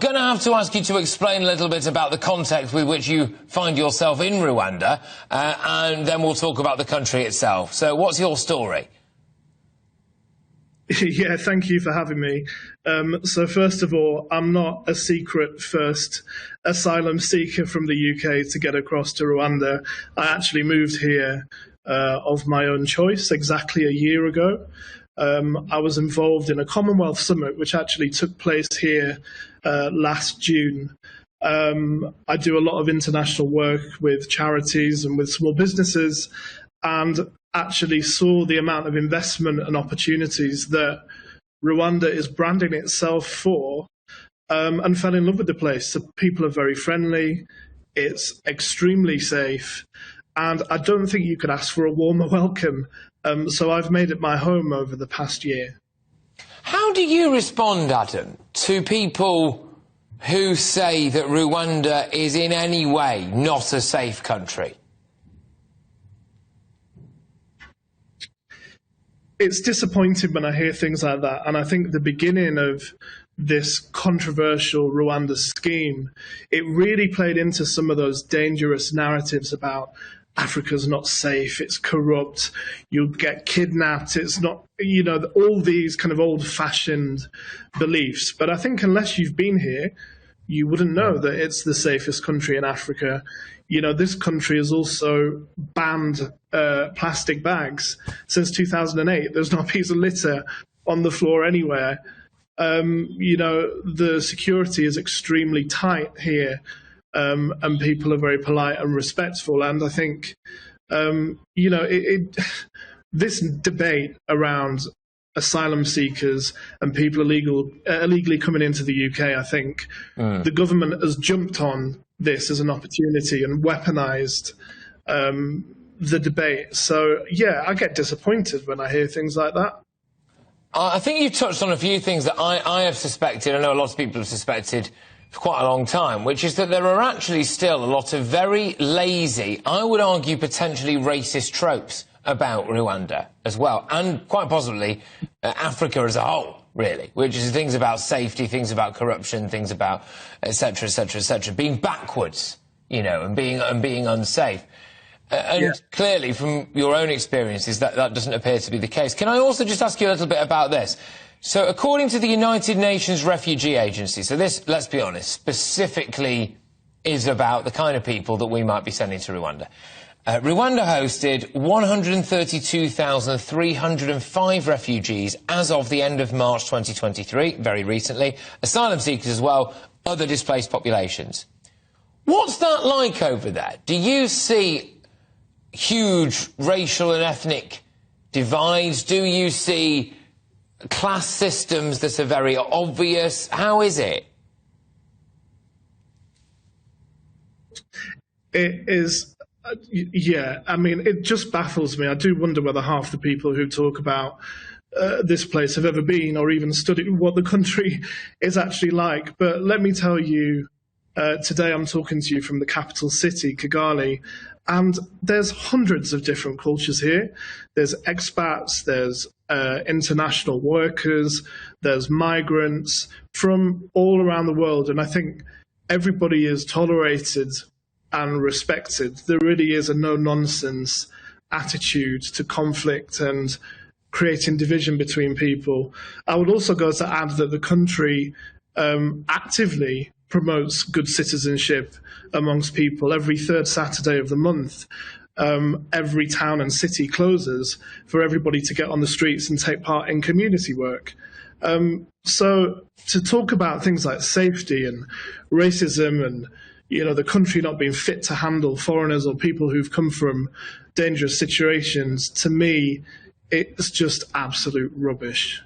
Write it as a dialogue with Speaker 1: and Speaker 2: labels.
Speaker 1: Going to have to ask you to explain a little bit about the context with which you find yourself in Rwanda, and then we'll talk about the country itself. So what's your story?
Speaker 2: Yeah, thank you for having me. So first of all, I'm not a secret first asylum seeker from the UK to get across to Rwanda. I actually moved here of my own choice exactly a year ago. I was involved in a Commonwealth Summit, which actually took place here last June. I do a lot of international work with charities and with small businesses, and actually saw the amount of investment and opportunities that Rwanda is branding itself for, and fell in love with the place. So people are very friendly, it's extremely safe, and I don't think you could ask for a warmer welcome. So I've made it my home over the past year.
Speaker 1: How do you respond, Adam, to people who say that Rwanda is in any way not a safe country?
Speaker 2: It's disappointing when I hear things like that, and I think the beginning of this controversial Rwanda scheme, it really played into some of those dangerous narratives about Africa's not safe, it's corrupt, you'll get kidnapped, it's not, you know, all these kind of old-fashioned beliefs. But I think unless you've been here, you wouldn't know that it's the safest country in Africa. You know, this country has also banned plastic bags since 2008. There's not a piece of litter on the floor anywhere. You know, the security is extremely tight here, and people are very polite and respectful. And I think, you know, this debate around asylum seekers and people illegally coming into the UK, I think the government has jumped on this as an opportunity and weaponized the debate. So, yeah, I get disappointed when I hear things like that.
Speaker 1: I think you touched on a few things that I have suspected, I know a lot of people have suspected for quite a long time, which is that there are actually still a lot of very lazy, I would argue potentially racist tropes about Rwanda as well, and quite possibly Africa as a whole, really, which is things about safety, things about corruption, things about etc., etc., etc., being backwards, you know, and being unsafe. Clearly, from your own experiences, that doesn't appear to be the case. Can I also just ask you a little bit about this? So, according to the United Nations Refugee Agency, so this, let's be honest, specifically is about the kind of people that we might be sending to Rwanda. Rwanda hosted 132,305 refugees as of the end of March 2023, very recently. Asylum seekers as well, other displaced populations. What's that like over there? Do you see huge racial and ethnic divides? Do you see class systems that are very obvious? How is it?
Speaker 2: It is, yeah, I mean, it just baffles me. I do wonder whether half the people who talk about this place have ever been or even studied what the country is actually like. But let me tell you, today I'm talking to you from the capital city, Kigali, and there's hundreds of different cultures here. There's expats, there's international workers, there's migrants from all around the world, and I think everybody is tolerated and respected. There really is a no-nonsense attitude to conflict and creating division between people. I would also go to add that the country actively promotes good citizenship amongst people. Every third Saturday of the month, every town and city closes for everybody to get on the streets and take part in community work. So to talk about things like safety and racism and, you know, the country not being fit to handle foreigners or people who've come from dangerous situations, to me, it's just absolute rubbish.